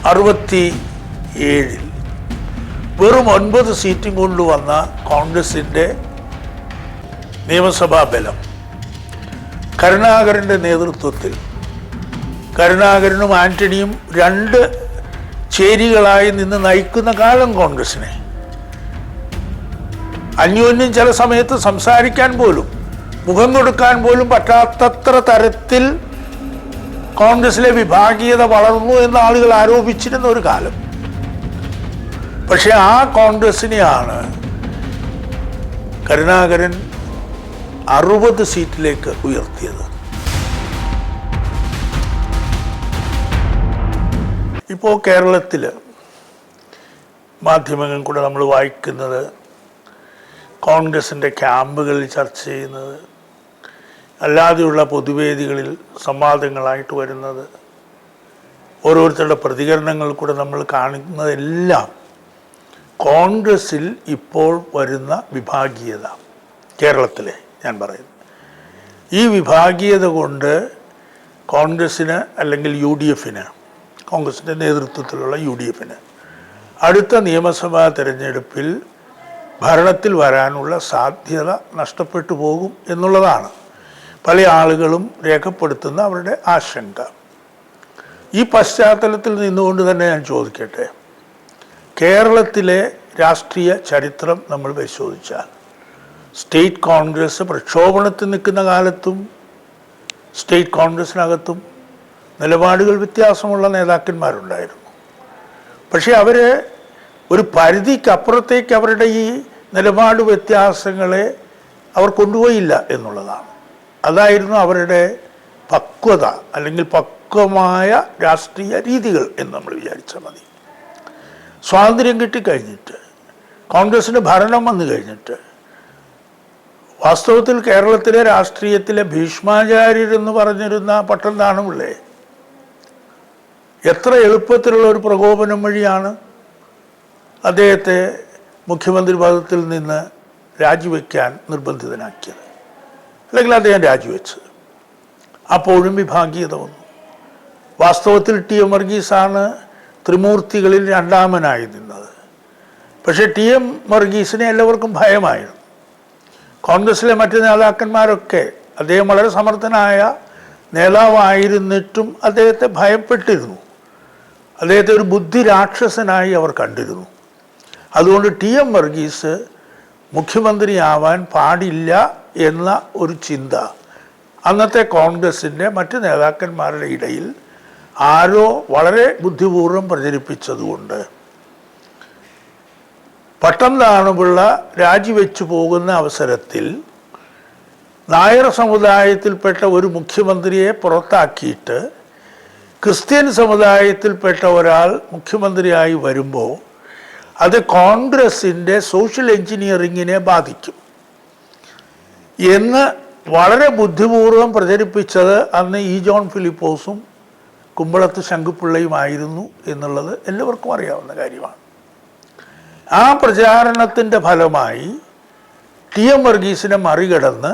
67 വെറും 9 സീറ്റും കൊണ്ടുവന്ന കോൺഗ്രസിൻ്റെ നിയമസഭാ ബലം കരുണാകരൻ്റെ നേതൃത്വത്തിൽ കരുണാകരനും ആന്റണിയും രണ്ട് ചേരികളായി നിന്ന് നയിക്കുന്ന കാലം കോൺഗ്രസിനെ അന്യോന്യം ചില സമയത്ത് സംസാരിക്കാൻ പോലും മുഖം കൊടുക്കാൻ പോലും പറ്റാത്തത്ര തരത്തിൽ കോൺഗ്രസിലെ വിഭാഗീയത വളർന്നു എന്ന് ആളുകൾ ആരോപിച്ചിരുന്ന ഒരു കാലം. പക്ഷെ ആ കോൺഗ്രസിനെയാണ് കരുണാകരൻ 60 സീറ്റിലേക്ക് ഉയർത്തിയത്. ഇപ്പോൾ കേരളത്തിൽ മാധ്യമങ്ങളിൽ കൂടെ നമ്മൾ വായിക്കുന്നത്, കോൺഗ്രസിൻ്റെ ക്യാമ്പുകളിൽ ചർച്ച ചെയ്യുന്നത്, അല്ലാതെയുള്ള പൊതുവേദികളിൽ സംവാദങ്ങളായിട്ട് വരുന്നത്, ഓരോരുത്തരുടെ പ്രതികരണങ്ങൾ കൂടെ നമ്മൾ കാണുന്നതെല്ലാം കോൺഗ്രസിൽ ഇപ്പോൾ വരുന്ന വിഭാഗീയത, കേരളത്തിലെ ഞാൻ പറയുന്നു, ഈ വിഭാഗീയത കൊണ്ട് കോൺഗ്രസ്സിന് അല്ലെങ്കിൽ UDFന്, കോൺഗ്രസിൻ്റെ നേതൃത്വത്തിലുള്ള UDFന് അടുത്ത നിയമസഭാ തെരഞ്ഞെടുപ്പിൽ ഭരണത്തിൽ വരാനുള്ള സാധ്യത നഷ്ടപ്പെട്ടു പോകും എന്നുള്ളതാണ് പല ആളുകളും രേഖപ്പെടുത്തുന്ന അവരുടെ ആശങ്ക. ഈ പശ്ചാത്തലത്തിൽ നിന്നുകൊണ്ട് തന്നെ ഞാൻ ചോദിക്കട്ടെ, കേരളത്തിലെ രാഷ്ട്രീയ ചരിത്രം നമ്മൾ പരിശോധിച്ചാൽ സ്റ്റേറ്റ് കോൺഗ്രസ് പ്രക്ഷോഭണത്തിൽ നിൽക്കുന്ന കാലത്തും സ്റ്റേറ്റ് കോൺഗ്രസിനകത്തും നിലപാടുകൾ വ്യത്യാസമുള്ള നേതാക്കന്മാരുണ്ടായിരുന്നു. പക്ഷേ അവർ ഒരു പരിധിക്കപ്പുറത്തേക്ക് അവരുടെ ഈ നിലപാട് വ്യത്യാസങ്ങളെ അവർ കൊണ്ടുപോയില്ല എന്നുള്ളതാണ്. അതായിരുന്നു അവരുടെ പക്വത അല്ലെങ്കിൽ പക്വമായ രാഷ്ട്രീയ രീതികൾ എന്ന് നമ്മൾ വിചാരിച്ചാൽ മതി. സ്വാതന്ത്ര്യം കിട്ടിക്കഴിഞ്ഞിട്ട്, കോൺഗ്രസിന് ഭരണം വന്നു കഴിഞ്ഞിട്ട്, വാസ്തവത്തിൽ കേരളത്തിലെ രാഷ്ട്രീയത്തിലെ ഭീഷ്മാചാര്യരെന്ന് പറഞ്ഞിരുന്ന പട്ടംതാണുപിള്ളയെ എത്ര എളുപ്പത്തിലുള്ള ഒരു പ്രകോപനം വഴിയാണ് അദ്ദേഹത്തെ മുഖ്യമന്ത്രി പദത്തിൽ നിന്ന് രാജിവെക്കാൻ നിർബന്ധിതനാക്കിയത്, അല്ലെങ്കിൽ അദ്ദേഹം രാജിവെച്ചത്. അപ്പോഴും വിഭാഗീയത വന്നു. വാസ്തവത്തിൽ TM വർഗീസാണ് ത്രിമൂർത്തികളിൽ രണ്ടാമനായി നിന്നത്. പക്ഷേ TM വർഗീസിനെ എല്ലാവർക്കും ഭയമായിരുന്നു. കോൺഗ്രസിലെ മറ്റ് നേതാക്കന്മാരൊക്കെ അദ്ദേഹം വളരെ സമർത്ഥനായ നേതാവായിരുന്നിട്ടും അദ്ദേഹത്തെ ഭയപ്പെട്ടിരുന്നു. അദ്ദേഹത്തെ ഒരു ബുദ്ധി രാക്ഷസനായി അവർ കണ്ടിരുന്നു. അതുകൊണ്ട് TM വർഗീസ് മുഖ്യമന്ത്രിയാവാൻ പാടില്ല എന്ന ഒരു ചിന്ത അന്നത്തെ കോൺഗ്രസിൻ്റെ മറ്റ് നേതാക്കന്മാരുടെ ഇടയിൽ ആരോ വളരെ ബുദ്ധിപൂർവ്വം പ്രചരിപ്പിച്ചതുകൊണ്ട് പട്ടംതാണുപിള്ള രാജിവെച്ചു പോകുന്ന അവസരത്തിൽ നായർ സമുദായത്തിൽപ്പെട്ട ഒരു മുഖ്യമന്ത്രിയെ പുറത്താക്കിയിട്ട് ക്രിസ്ത്യൻ സമുദായത്തിൽപ്പെട്ട ഒരാൾ മുഖ്യമന്ത്രിയായി വരുമ്പോൾ അത് കോൺഗ്രസിൻ്റെ സോഷ്യൽ എഞ്ചിനീയറിങ്ങിനെ ബാധിക്കും എന്ന് വളരെ ബുദ്ധിപൂർവ്വം പ്രചരിപ്പിച്ചത് അന്ന് ജോൺ ഫിലിപ്പോസും കുമ്പളത്ത് ശങ്കുപിള്ളയുമായിരുന്നു എന്നുള്ളത് എല്ലാവർക്കും അറിയാവുന്ന കാര്യമാണ്. ആ പ്രചാരണത്തിൻ്റെ ഫലമായി TM വർഗീസിനെ മറികടന്ന്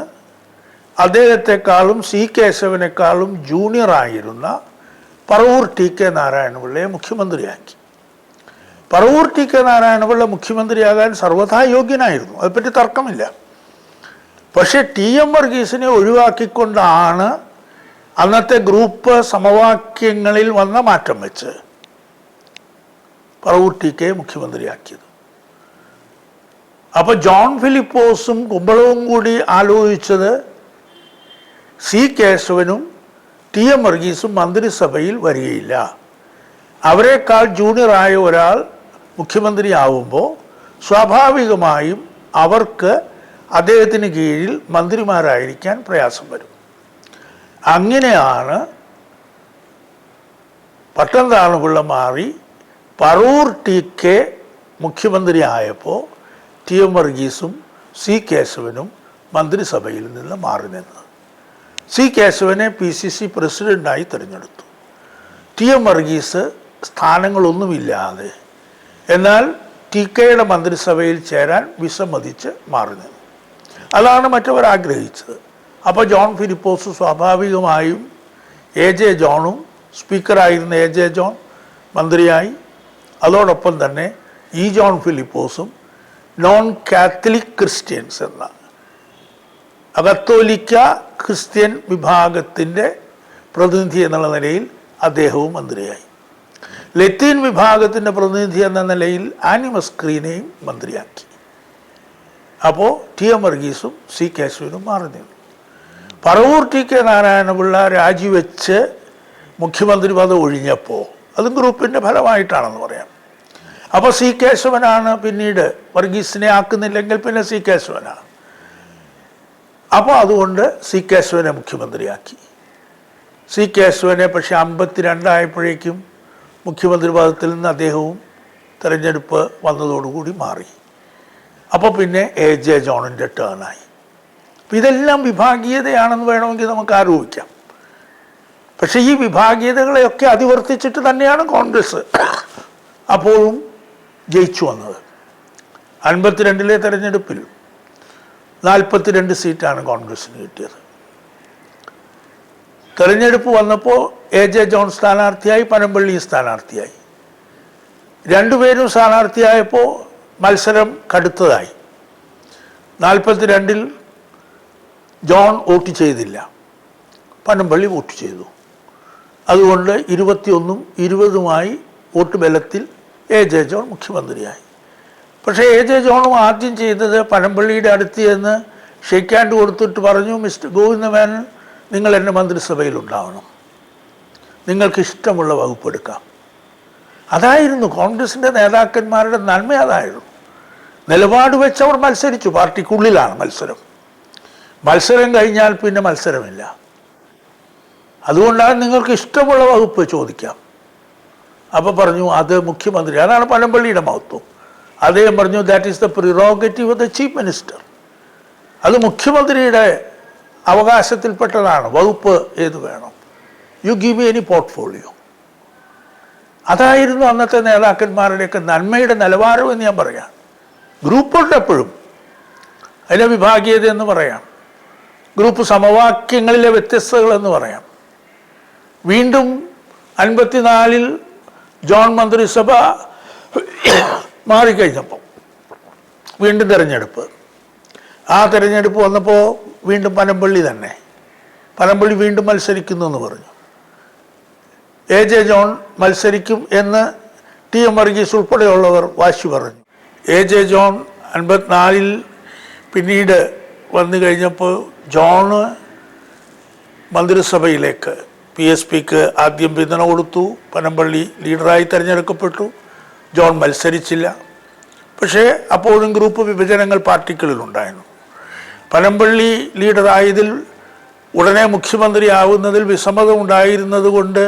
അദ്ദേഹത്തെക്കാളും C കേശവനേക്കാളും ജൂനിയറായിരുന്ന Paravur TK നാരായണപിള്ളയെ മുഖ്യമന്ത്രിയാക്കി. Paravur TK Narayana Pillai മുഖ്യമന്ത്രിയാകാൻ സർവ്വഥാ യോഗ്യനായിരുന്നു, അതിനെപ്പറ്റി തർക്കമില്ല. പക്ഷേ TM വർഗീസിനെ ഒഴിവാക്കിക്കൊണ്ടാണ് അന്നത്തെ ഗ്രൂപ്പ് സമവാക്യങ്ങളിൽ വന്ന മാറ്റം വെച്ച് പറവൂർ TK മുഖ്യമന്ത്രിയാക്കിയത്. അപ്പോൾ ജോൺ ഫിലിപ്പോസും കുമ്പളവും കൂടി ആലോചിച്ചത് C കേശവനും TM വർഗീസും മന്ത്രിസഭയിൽ വരികയില്ല, അവരെക്കാൾ ജൂനിയറായ ഒരാൾ മുഖ്യമന്ത്രിയാവുമ്പോൾ സ്വാഭാവികമായും അവർക്ക് അദ്ദേഹത്തിന് കീഴിൽ മന്ത്രിമാരായിരിക്കാൻ പ്രയാസം വരും. അങ്ങനെയാണ് പട്ടംതാണുപിള്ള മാറി പറവൂർ TK മുഖ്യമന്ത്രിയായപ്പോൾ TM വർഗീസും C കേശവനും മന്ത്രിസഭയിൽ നിന്ന് മാറി നിന്നത്. C കേശവനെ PCC പ്രസിഡൻ്റായി തിരഞ്ഞെടുത്തു. TM വർഗീസ് സ്ഥാനങ്ങളൊന്നുമില്ലാതെ എന്നാൽ TKയുടെ മന്ത്രിസഭയിൽ ചേരാൻ വിസമ്മതിച്ച് മാറി നിന്നു. അതാണ് മറ്റവർ ആഗ്രഹിച്ചത്. അപ്പോൾ ജോൺ ഫിലിപ്പോസ് സ്വാഭാവികമായും AJ ജോണും സ്പീക്കറായിരുന്ന AJ ജോൺ, മന്ത്രിയായി. അതോടൊപ്പം തന്നെ ഇ ജോൺ ഫിലിപ്പോസും നോൺ കാത്തലിക് ക്രിസ്ത്യൻസ് എന്ന അകത്തോലിക്ക ക്രിസ്ത്യൻ വിഭാഗത്തിൻ്റെ പ്രതിനിധി എന്നുള്ള നിലയിൽ അദ്ദേഹവും മന്ത്രിയായി. ലത്തീൻ വിഭാഗത്തിൻ്റെ പ്രതിനിധി എന്ന നിലയിൽ ആനിമസ് ക്രീനെയും മന്ത്രിയാക്കി. അപ്പോൾ ടി എം വർഗീസും സി കേശവനും മാറി നിന്നു. പറവൂർ ടി കെ നാരായണപിള്ള രാജിവെച്ച് മുഖ്യമന്ത്രി പദം ഒഴിഞ്ഞപ്പോൾ അതും ഗ്രൂപ്പിൻ്റെ ഫലമായിട്ടാണെന്ന് പറയാം. അപ്പോൾ സി കേശവനാണ് പിന്നീട് വർഗീസിനെ ആക്കുന്നില്ലെങ്കിൽ പിന്നെ സി കേശവനാണ്. അപ്പോൾ അതുകൊണ്ട് സി കേശവനെ മുഖ്യമന്ത്രിയാക്കി. സി കേശവനെ പക്ഷേ 52 ആയപ്പോഴേക്കും മുഖ്യമന്ത്രി പദത്തിൽ നിന്ന് അദ്ദേഹവും തെരഞ്ഞെടുപ്പ് വന്നതോടുകൂടി മാറി. അപ്പോൾ പിന്നെ എ ജെ ജോണിൻ്റെ ടേണായി. അപ്പം ഇതെല്ലാം വിഭാഗീയതയാണെന്ന് വേണമെങ്കിൽ നമുക്ക് ആരോപിക്കാം. പക്ഷേ ഈ വിഭാഗീയതകളെയൊക്കെ അതിവർത്തിച്ചിട്ട് തന്നെയാണ് കോൺഗ്രസ് അപ്പോഴും ജയിച്ചു വന്നത്. 52 തെരഞ്ഞെടുപ്പിൽ 42 സീറ്റാണ് കോൺഗ്രസ്സിന് കിട്ടിയത്. തെരഞ്ഞെടുപ്പ് വന്നപ്പോൾ എ ജെ ജോൺ സ്ഥാനാർത്ഥിയായി, പനമ്പള്ളി സ്ഥാനാർത്ഥിയായി. രണ്ടുപേരും സ്ഥാനാർത്ഥിയായപ്പോൾ മത്സരം കടുത്തതായി. 42 ജോൺ വോട്ട് ചെയ്തില്ല, പനമ്പള്ളി വോട്ട് ചെയ്തു. അതുകൊണ്ട് 21 20 വോട്ട് ബലത്തിൽ എ ജെ ജോൺ മുഖ്യമന്ത്രിയായി. പക്ഷേ എ ജെ ജോണും ആദ്യം ചെയ്തത് പനമ്പള്ളിയുടെ അടുത്ത് ചെന്ന് ഷെയ്ക്ക് ഹാൻഡ് കൊടുത്തിട്ട് പറഞ്ഞു, മിസ്റ്റർ ഗോവിന്ദമേനോൻ, നിങ്ങൾ എൻ്റെ മന്ത്രിസഭയിലുണ്ടാവണം, നിങ്ങൾക്ക് ഇഷ്ടമുള്ള വകുപ്പ് എടുക്കാം. അതായിരുന്നു കോൺഗ്രസിൻ്റെ നേതാക്കന്മാരുടെ നന്മ. അതായിരുന്നു നിലപാട് വെച്ചവർ മത്സരിച്ചു. പാർട്ടിക്കുള്ളിലാണ് മത്സരം. മത്സരം കഴിഞ്ഞാൽ പിന്നെ മത്സരമില്ല. അതുകൊണ്ടാണ് നിങ്ങൾക്ക് ഇഷ്ടമുള്ള വകുപ്പ് ചോദിക്കാം. അപ്പോൾ പറഞ്ഞു അത് മുഖ്യമന്ത്രി. അതാണ് പനമ്പള്ളിയുടെ മഹത്വം. അദ്ദേഹം പറഞ്ഞു, that is the prerogative of the chief minister. അത് മുഖ്യമന്ത്രിയുടെ അവകാശത്തിൽപ്പെട്ടതാണ്. വകുപ്പ് ഏത് വേണം, you give me any portfolio. അതായിരുന്നു അന്നത്തെ നേതാക്കന്മാരുടെയൊക്കെ നന്മയുടെ നിലവാരം എന്ന് ഞാൻ പറയാം. ഗ്രൂപ്പുണ്ട് എപ്പോഴും, അതിലെ വിഭാഗീയത എന്ന് പറയാം, ഗ്രൂപ്പ് സമവാക്യങ്ങളിലെ വ്യത്യസ്തതകളെന്ന് പറയാം. വീണ്ടും 54 ജോൺ മന്ത്രിസഭ മാറിക്കഴിഞ്ഞപ്പോൾ വീണ്ടും തെരഞ്ഞെടുപ്പ്. ആ തെരഞ്ഞെടുപ്പ് വന്നപ്പോൾ വീണ്ടും പനമ്പള്ളി തന്നെ. പനമ്പള്ളി വീണ്ടും മത്സരിക്കുന്നു എന്ന് പറഞ്ഞു. എ ജെ ജോൺ മത്സരിക്കും എന്ന് ടി എം വർഗീസ് ഉൾപ്പെടെയുള്ളവർ വാശി പറഞ്ഞു. എ ജെ ജോൺ 54 പിന്നീട് വന്നു കഴിഞ്ഞപ്പോൾ ജോണ് മന്ത്രിസഭയിലേക്ക് PSPക്ക് ആദ്യം പിന്തുണ കൊടുത്തു. പനമ്പള്ളി ലീഡറായി തിരഞ്ഞെടുക്കപ്പെട്ടു. ജോൺ മത്സരിച്ചില്ല. പക്ഷേ അപ്പോഴും ഗ്രൂപ്പ് വിഭജനങ്ങൾ പാർട്ടികളിലുണ്ടായിരുന്നു. പനമ്പള്ളി ലീഡറായതിൽ ഉടനെ മുഖ്യമന്ത്രിയാവുന്നതിൽ വിസമ്മതം ഉണ്ടായിരുന്നത് കൊണ്ട്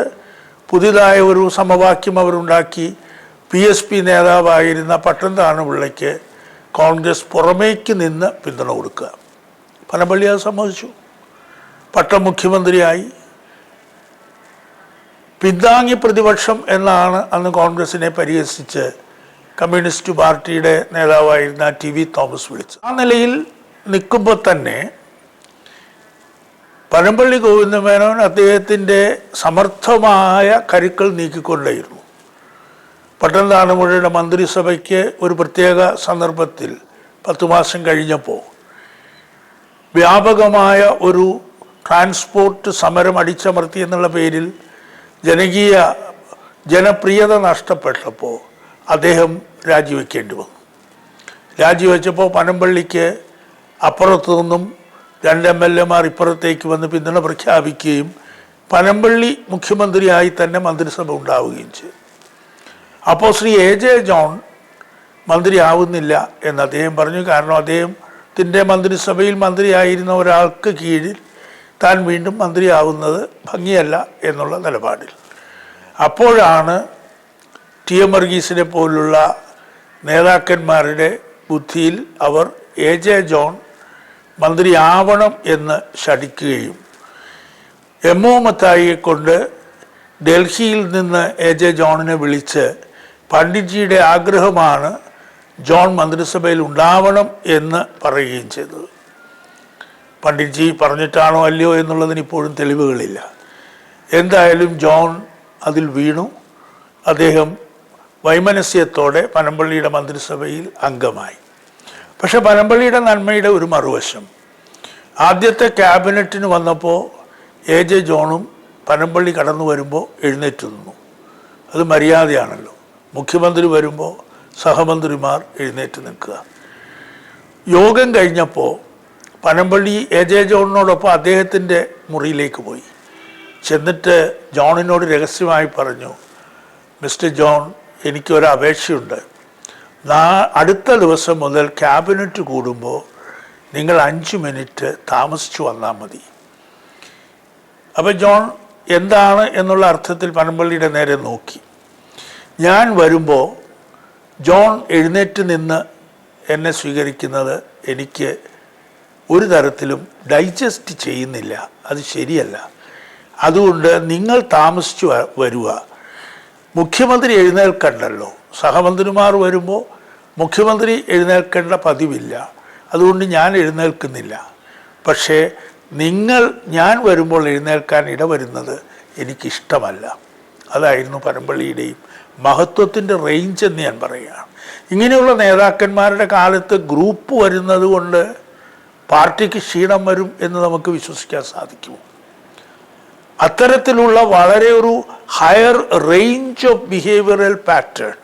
പുതിയതായ ഒരു സമവാക്യം അവരുണ്ടാക്കി. PSP നേതാവായിരുന്ന പട്ടംതാണുപിള്ളയ്ക്ക് കോൺഗ്രസ് പുറമേക്ക് നിന്ന് പിന്തുണ കൊടുക്കുക. പനമ്പള്ളി അത് സമ്മതിച്ചു. പട്ടം മുഖ്യമന്ത്രിയായി. പിന്താങ്ങി പ്രതിപക്ഷം എന്നാണ് അന്ന് കോൺഗ്രസിനെ പരിഹസിച്ച് കമ്മ്യൂണിസ്റ്റ് പാർട്ടിയുടെ നേതാവായിരുന്ന TV തോമസ് വിളിച്ചത്. ആ നിലയിൽ നിൽക്കുമ്പോൾ തന്നെ പനമ്പള്ളി ഗോവിന്ദമേനോൻ അദ്ദേഹത്തിൻ്റെ സമർത്ഥമായ കരുക്കൾ നീക്കിക്കൊണ്ടേയിരുന്നു. പട്ടംതാണുപിള്ളയുടെ മന്ത്രിസഭയ്ക്ക് ഒരു പ്രത്യേക സന്ദർഭത്തിൽ 10 മാസം കഴിഞ്ഞപ്പോൾ വ്യാപകമായ ഒരു ട്രാൻസ്പോർട്ട് സമരം അടിച്ചമർത്തി എന്നുള്ള പേരിൽ ജനപ്രിയത നഷ്ടപ്പെട്ടപ്പോൾ അദ്ദേഹം രാജിവെക്കേണ്ടി വന്നു. രാജിവെച്ചപ്പോൾ പനമ്പള്ളിക്ക് അപ്പുറത്തു നിന്നും 2 MLA ഇപ്പുറത്തേക്ക് വന്ന് പിന്തുണ പ്രഖ്യാപിക്കുകയും പനമ്പള്ളി മുഖ്യമന്ത്രിയായി തന്നെ മന്ത്രിസഭ ഉണ്ടാവുകയും ചെയ്തു. അപ്പോൾ ശ്രീ എ ജെ ജോൺ മന്ത്രിയാവുന്നില്ല എന്ന് അദ്ദേഹം പറഞ്ഞു. കാരണം അദ്ദേഹത്തിൻ്റെ മന്ത്രിസഭയിൽ മന്ത്രിയായിരുന്ന ഒരാൾക്ക് കീഴിൽ താൻ വീണ്ടും മന്ത്രിയാവുന്നത് ഭംഗിയല്ല എന്നുള്ള നിലപാടിൽ. അപ്പോഴാണ് ടി എം വർഗീസിനെ പോലുള്ള നേതാക്കന്മാരുടെ ബുദ്ധിയിൽ അവർ എ ജെ ജോൺ മന്ത്രിയാവണം എന്ന് ശഠിക്കുകയും MO മത്തായിയെ കൊണ്ട് ഡൽഹിയിൽ നിന്ന് എ ജെ ജോണിനെ വിളിച്ച് പണ്ഡിറ്റ്ജിയുടെ ആഗ്രഹമാണ് ജോൺ മന്ത്രിസഭയിൽ ഉണ്ടാവണം എന്ന് പറയുകയും ചെയ്തത്. പണ്ഡിറ്റ്ജി പറഞ്ഞിട്ടാണോ അല്ലയോ എന്നുള്ളതിന് ഇപ്പോഴും തെളിവുകളില്ല. എന്തായാലും ജോൺ അതിൽ വീണു. അദ്ദേഹം വൈമനസ്യത്തോടെ പനമ്പള്ളിയുടെ മന്ത്രിസഭയിൽ അംഗമായി. പക്ഷെ പനമ്പള്ളിയുടെ നന്മയുടെ ഒരു മറുവശം, ആദ്യത്തെ ക്യാബിനറ്റിന് വന്നപ്പോൾ AJ ജോണും പനമ്പള്ളി കടന്നു വരുമ്പോൾ എഴുന്നേറ്റ് നിന്നു. അത് മര്യാദയാണല്ലോ. മുഖ്യമന്ത്രി വരുമ്പോൾ സഹമന്ത്രിമാർ എഴുന്നേറ്റ് നിൽക്കുക. യോഗം കഴിഞ്ഞപ്പോൾ പനമ്പള്ളി AJ ജോണിനോടൊപ്പം അദ്ദേഹത്തിൻ്റെ മുറിയിലേക്ക് പോയി. ചെന്നിട്ട് ജോണിനോട് രഹസ്യമായി പറഞ്ഞു, മിസ്റ്റർ ജോൺ, എനിക്കൊരു അപേക്ഷയുണ്ട്. അടുത്ത ദിവസം മുതൽ ക്യാബിനറ്റ് കൂടുമ്പോൾ നിങ്ങൾ 5 മിനിറ്റ് താമസിച്ചു വന്നാൽ മതി. അപ്പോൾ ജോൺ എന്താണ് എന്നുള്ള അർത്ഥത്തിൽ പനമ്പള്ളിയുടെ നേരെ നോക്കി. ഞാൻ വരുമ്പോൾ ജോൺ എഴുന്നേറ്റ് നിന്ന് എന്നെ സ്വീകരിക്കുന്നത് എനിക്ക് ഒരു തരത്തിലും ഡൈജസ്റ്റ് ചെയ്യുന്നില്ല, അത് ശരിയല്ല. അതുകൊണ്ട് നിങ്ങൾ താമസിച്ചു വരിക. മുഖ്യമന്ത്രി എഴുന്നേൽക്കണ്ടല്ലോ. സഹമന്ത്രിമാർ വരുമ്പോൾ മുഖ്യമന്ത്രി എഴുന്നേൽക്കേണ്ട പതിവില്ല, അതുകൊണ്ട് ഞാൻ എഴുന്നേൽക്കുന്നില്ല. പക്ഷേ ഞാൻ വരുമ്പോൾ എഴുന്നേൽക്കാൻ ഇടവരുന്നത് എനിക്കിഷ്ടമല്ല. അതായിരുന്നു പനമ്പള്ളിയുടെയും മഹത്വത്തിൻ്റെ റേഞ്ച് എന്ന് ഞാൻ പറയുകയാണ്. ഇങ്ങനെയുള്ള നേതാക്കന്മാരുടെ കാലത്ത് ഗ്രൂപ്പ് വരുന്നത് കൊണ്ട് പാർട്ടിക്ക് ക്ഷീണം വരും എന്ന് നമുക്ക് വിശ്വസിക്കാൻ സാധിക്കുമോ? അത്തരത്തിലുള്ള വളരെ ഒരു higher range of behavioural pattern,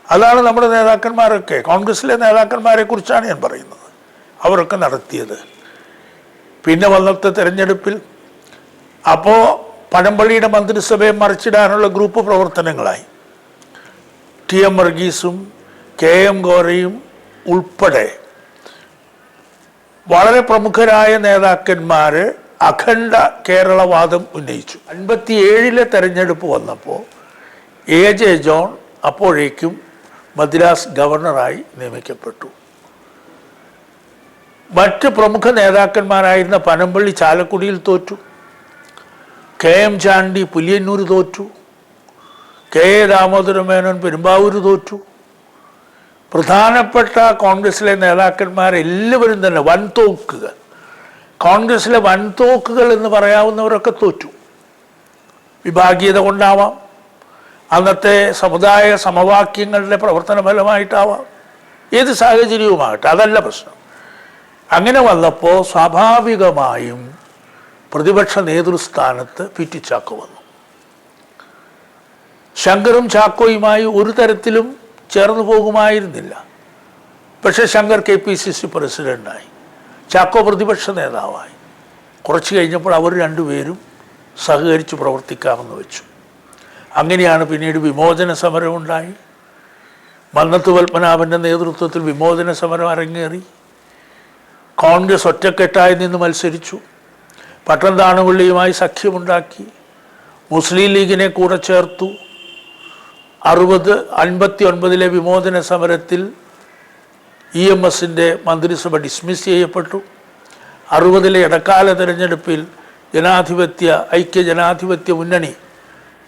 അതാണ് നമ്മുടെ നേതാക്കന്മാരൊക്കെ, കോൺഗ്രസ്സിലെ നേതാക്കന്മാരെ കുറിച്ചാണ് ഞാൻ പറയുന്നത്, അവരൊക്കെ നടത്തിയത്. പിന്നെ വന്നത്തെ തെരഞ്ഞെടുപ്പിൽ അപ്പോൾ പനമ്പള്ളിയുടെ മന്ത്രിസഭയെ മറിച്ചിടാനുള്ള ഗ്രൂപ്പ് പ്രവർത്തനങ്ങളായി. TM വർഗീസും KM ഗോരയും ഉൾപ്പെടെ വളരെ പ്രമുഖരായ നേതാക്കന്മാർ അഖണ്ഡ കേരളവാദം ഉന്നയിച്ചു. 57 തെരഞ്ഞെടുപ്പ് വന്നപ്പോൾ AJ ജോൺ അപ്പോഴേക്കും മദ്രാസ് ഗവർണറായി നിയമിക്കപ്പെട്ടു. മറ്റ് പ്രമുഖ നേതാക്കന്മാരായിരുന്ന പനമ്പള്ളി ചാലക്കുടിയിൽ തോറ്റു, KM ചാണ്ടി പുലിയന്നൂർ തോറ്റു, KA ദാമോദര മേനോൻ പെരുമ്പാവൂർ തോറ്റു. പ്രധാനപ്പെട്ട കോൺഗ്രസിലെ നേതാക്കന്മാരെല്ലാവരും തന്നെ വൻതോക്കുകൾ, കോൺഗ്രസിലെ വൻതോക്കുകൾ എന്ന് പറയാവുന്നവരൊക്കെ തോറ്റു. വിഭാഗീയത കൊണ്ടാവാം, അന്നത്തെ സമുദായ സമവാക്യങ്ങളുടെ പ്രവർത്തന ഫലമായിട്ടാവാം, ഏത് സാഹചര്യവുമാകട്ടെ, അതല്ല പ്രശ്നം. അങ്ങനെ വന്നപ്പോൾ സ്വാഭാവികമായും പ്രതിപക്ഷ നേതൃസ്ഥാനത്ത് PT ചാക്കോ വന്നു. ശങ്കറും ചാക്കോയുമായി ഒരു തരത്തിലും ചേർന്ന് പോകുമായിരുന്നില്ല. പക്ഷേ ശങ്കർ KPCC പ്രസിഡൻ്റായി, ചാക്കോ പ്രതിപക്ഷ നേതാവായി. കുറച്ച് കഴിഞ്ഞപ്പോൾ അവർ രണ്ടുപേരും സഹകരിച്ച് പ്രവർത്തിക്കാമെന്ന് വെച്ചു. അങ്ങനെയാണ് പിന്നീട് വിമോചന സമരമുണ്ടായി. മന്നത്ത് പത്മനാഭൻ്റെ നേതൃത്വത്തിൽ വിമോചന സമരം അരങ്ങേറി. കോൺഗ്രസ് ഒറ്റക്കെട്ടായി നിന്ന് മത്സരിച്ചു. പട്ടംതാണുപള്ളിയുമായി സഖ്യമുണ്ടാക്കി. മുസ്ലിം ലീഗിനെ കൂടെ ചേർത്തു. 59 വിമോചന സമരത്തിൽ EMSൻ്റെ മന്ത്രിസഭ ഡിസ്മിസ് ചെയ്യപ്പെട്ടു. 60 ഇടക്കാല തെരഞ്ഞെടുപ്പിൽ ഐക്യ ജനാധിപത്യ മുന്നണി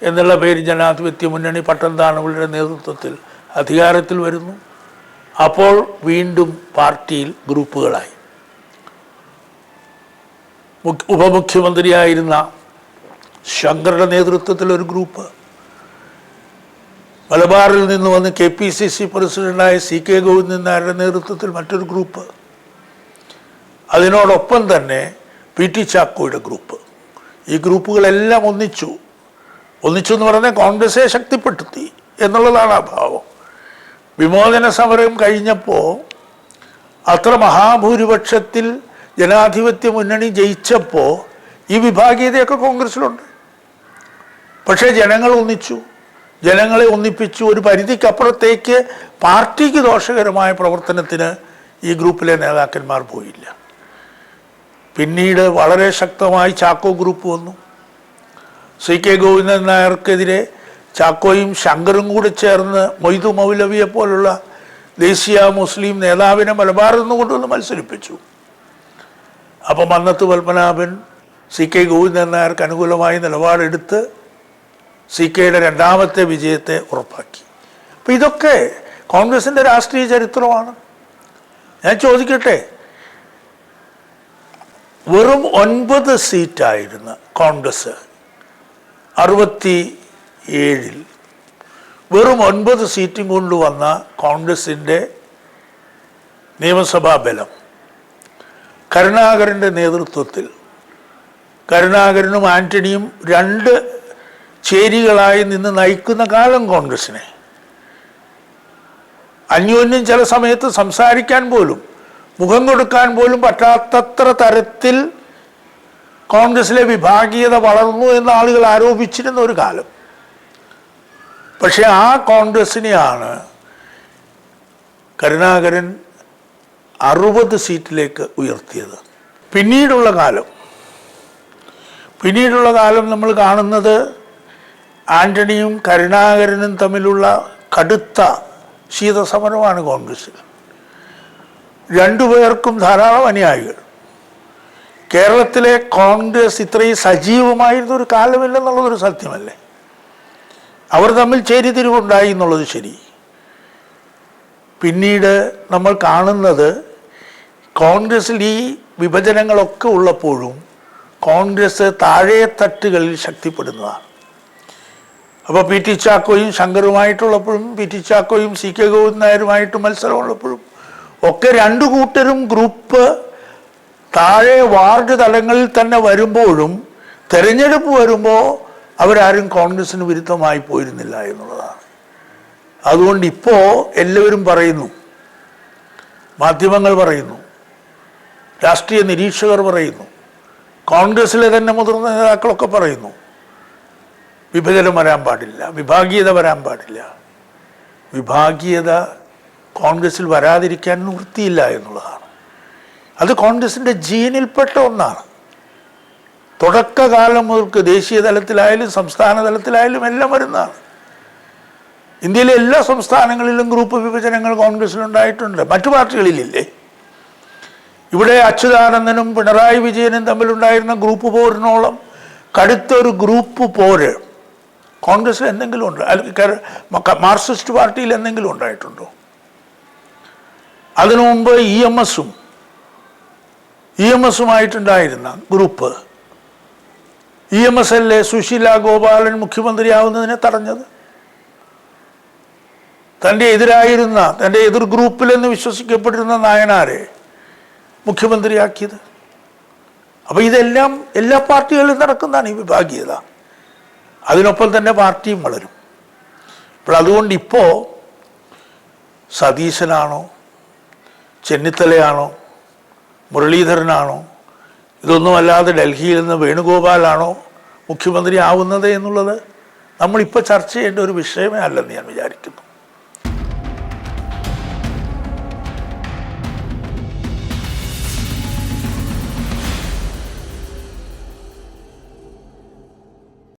എന്നുള്ള പേര് ജനാധിപത്യ മുന്നണി പട്ടംതാണുപള്ളിയുടെ നേതൃത്വത്തിൽ അധികാരത്തിൽ വരുന്നു. അപ്പോൾ വീണ്ടും പാർട്ടിയിൽ ഗ്രൂപ്പുകളായി. ഉപമുഖ്യമന്ത്രിയായിരുന്ന ശങ്കറുടെ നേതൃത്വത്തിൽ ഒരു ഗ്രൂപ്പ്, മലബാറിൽ നിന്ന് വന്ന് KPCC പ്രസിഡൻ്റായ CK ഗോവിന്ദൻ നായരുടെ നേതൃത്വത്തിൽ മറ്റൊരു ഗ്രൂപ്പ്, അതിനോടൊപ്പം തന്നെ PT ചാക്കോയുടെ ഗ്രൂപ്പ്. ഈ ഗ്രൂപ്പുകളെല്ലാം ഒന്നിച്ചു എന്ന് പറഞ്ഞാൽ കോൺഗ്രസ്സെ ശക്തിപ്പെടുത്തി എന്നുള്ളതാണ് ആ ഭാവം. വിമോചന സമരം കഴിഞ്ഞപ്പോൾ അത്ര മഹാഭൂരിപക്ഷത്തിൽ ജനാധിപത്യ മുന്നണി ജയിച്ചപ്പോൾ ഈ വിഭാഗീയതയൊക്കെ കോൺഗ്രസ്സിലുണ്ട്. പക്ഷേ ജനങ്ങൾ ഒന്നിച്ചു, ജനങ്ങളെ ഒന്നിപ്പിച്ചു. ഒരു പരിധിക്കപ്പുറത്തേക്ക് പാർട്ടിക്ക് ദോഷകരമായ പ്രവർത്തനത്തിന് ഈ ഗ്രൂപ്പിലെ നേതാക്കന്മാർ പോയില്ല. പിന്നീട് വളരെ ശക്തമായി ചാക്കോ ഗ്രൂപ്പ് വന്നു. CK ഗോവിന്ദൻ നായർക്കെതിരെ ചാക്കോയും ശങ്കറും കൂടി ചേർന്ന് മൊയ്തു മൗലവിയെ പോലുള്ള ദേശീയ മുസ്ലിം നേതാവിനെ മലബാറിൽ നിന്ന് കൊണ്ടുവന്ന് മത്സരിപ്പിച്ചു. അപ്പം മന്നത്ത് പത്മനാഭൻ CK ഗോവിന്ദൻ നായർക്ക് അനുകൂലമായി നിലപാടെടുത്ത് CKയുടെ രണ്ടാമത്തെ വിജയത്തെ ഉറപ്പാക്കി. അപ്പം ഇതൊക്കെ കോൺഗ്രസിൻ്റെ രാഷ്ട്രീയ ചരിത്രമാണ്. ഞാൻ ചോദിക്കട്ടെ, വെറും 9 സീറ്റായിരുന്ന കോൺഗ്രസ് 67 വെറും 9 സീറ്റും കൊണ്ടുവന്ന കോൺഗ്രസിൻ്റെ നിയമസഭാ ബലം കരുണാകരൻ്റെ നേതൃത്വത്തിൽ കരുണാകരനും ആന്റണിയും 2 ചേരികളായി നിന്ന് നയിക്കുന്ന കാലം കോൺഗ്രസിനെ അന്യോന്യം ചില സമയത്ത് സംസാരിക്കാൻ പോലും മുഖം കൊടുക്കാൻ പോലും പറ്റാത്തത്ര തരത്തിൽ കോൺഗ്രസിലെ വിഭാഗീയത വളർന്നു എന്ന് ആളുകൾ ആരോപിച്ചിരുന്ന ഒരു കാലം. പക്ഷെ ആ കോൺഗ്രസിനെയാണ് കരുണാകരൻ 60 സീറ്റിലേക്ക് ഉയർത്തിയത്. പിന്നീടുള്ള കാലം നമ്മൾ കാണുന്നത് ആന്റണിയും കരുണാകരനും തമ്മിലുള്ള കടുത്ത ശീതസമരമാണ് കോൺഗ്രസിൽ. 2 പേർക്കും ധാരാളം അനുയായികൾ. കേരളത്തിലെ കോൺഗ്രസ് ഇത്രയും സജീവമായിരുന്നൊരു കാലമില്ലെന്നുള്ളതൊരു സത്യമല്ലേ. അവർ തമ്മിൽ ചേരിതിരിവുണ്ടായി എന്നുള്ളത് ശരി. പിന്നീട് നമ്മൾ കാണുന്നത് കോൺഗ്രസിൽ ഈ വിഭജനങ്ങളൊക്കെ ഉള്ളപ്പോഴും കോൺഗ്രസ് താഴെ തട്ടുകളിൽ ശക്തിപ്പെടുന്നതാണ്. അപ്പോൾ പി ടി ചാക്കോയും ശങ്കറുമായിട്ടുള്ളപ്പോഴും പി ടി ചാക്കോയും സി കെ ഗോവിന്ദൻ നായരുമായിട്ട് മത്സരമുള്ളപ്പോഴും ഒക്കെ 2 കൂട്ടരും ഗ്രൂപ്പ് താഴെ വാർഡ് തലങ്ങളിൽ തന്നെ വരുമ്പോഴും തെരഞ്ഞെടുപ്പ് വരുമ്പോൾ അവരാരും കോൺഗ്രസിന് വിരുദ്ധമായി പോയിരുന്നില്ല എന്നുള്ളതാണ്. അതുകൊണ്ട് ഇപ്പോൾ എല്ലാവരും പറയുന്നു, മാധ്യമങ്ങൾ പറയുന്നു, രാഷ്ട്രീയ നിരീക്ഷകർ പറയുന്നു, കോൺഗ്രസിലെ തന്നെ മുതിർന്ന നേതാക്കളൊക്കെ പറയുന്നു, വിഭജനം വരാൻ പാടില്ല, വിഭാഗീയത വരാൻ പാടില്ല. വിഭാഗീയത കോൺഗ്രസിൽ വരാതിരിക്കാൻ നിവൃത്തിയില്ല എന്നുള്ളതാണ്. അത് കോൺഗ്രസിൻ്റെ ജീനിൽപ്പെട്ട ഒന്നാണ്. തുടക്കകാലം മുതൽക്ക് ദേശീയ തലത്തിലായാലും സംസ്ഥാന തലത്തിലായാലും എല്ലാം വരുന്നതാണ്. ഇന്ത്യയിലെ എല്ലാ സംസ്ഥാനങ്ങളിലും ഗ്രൂപ്പ് വിഭജനങ്ങൾ കോൺഗ്രസിലുണ്ടായിട്ടുണ്ട്, മറ്റു പാർട്ടികളിലില്ലേ? ഇവിടെ അച്യുതാനന്ദനും പിണറായി വിജയനും തമ്മിലുണ്ടായിരുന്ന ഗ്രൂപ്പ് പോരിനോളം കടുത്തൊരു ഗ്രൂപ്പ് പോര് കോൺഗ്രസിൽ എന്തെങ്കിലും ഉണ്ട്? അല്ലെങ്കിൽ മാർക്സിസ്റ്റ് പാർട്ടിയിൽ എന്തെങ്കിലും ഉണ്ടായിട്ടുണ്ടോ? അതിനു മുമ്പ് ഇ എം എസുമായിട്ടുണ്ടായിരുന്ന ഗ്രൂപ്പ്, ഇ എം എസ് അല്ലേ സുശീല ഗോപാലൻ മുഖ്യമന്ത്രിയാവുന്നതിനെ തടഞ്ഞത്? തൻ്റെ എതിർ ഗ്രൂപ്പിലെന്ന് വിശ്വസിക്കപ്പെട്ടിരുന്ന നായനാരെ മുഖ്യമന്ത്രിയാക്കിയത്? അപ്പോൾ ഇതെല്ലാം എല്ലാ പാർട്ടികളിലും നടക്കുന്നതാണ് ഈ വിഭാഗീയത. അതിനൊപ്പം തന്നെ പാർട്ടിയും വളരും. അപ്പോൾ അതുകൊണ്ട് ഇപ്പോൾ സതീശനാണോ, ചെന്നിത്തലയാണോ, മുരളീധരനാണോ, ഇതൊന്നുമല്ലാതെ ഡൽഹിയിൽ നിന്ന് വേണുഗോപാലാണോ മുഖ്യമന്ത്രി ആവുന്നത് എന്നുള്ളത് നമ്മളിപ്പോൾ ചർച്ച ചെയ്യേണ്ട ഒരു വിഷയമേ അല്ലെന്ന് ഞാൻ വിചാരിക്കുന്നു.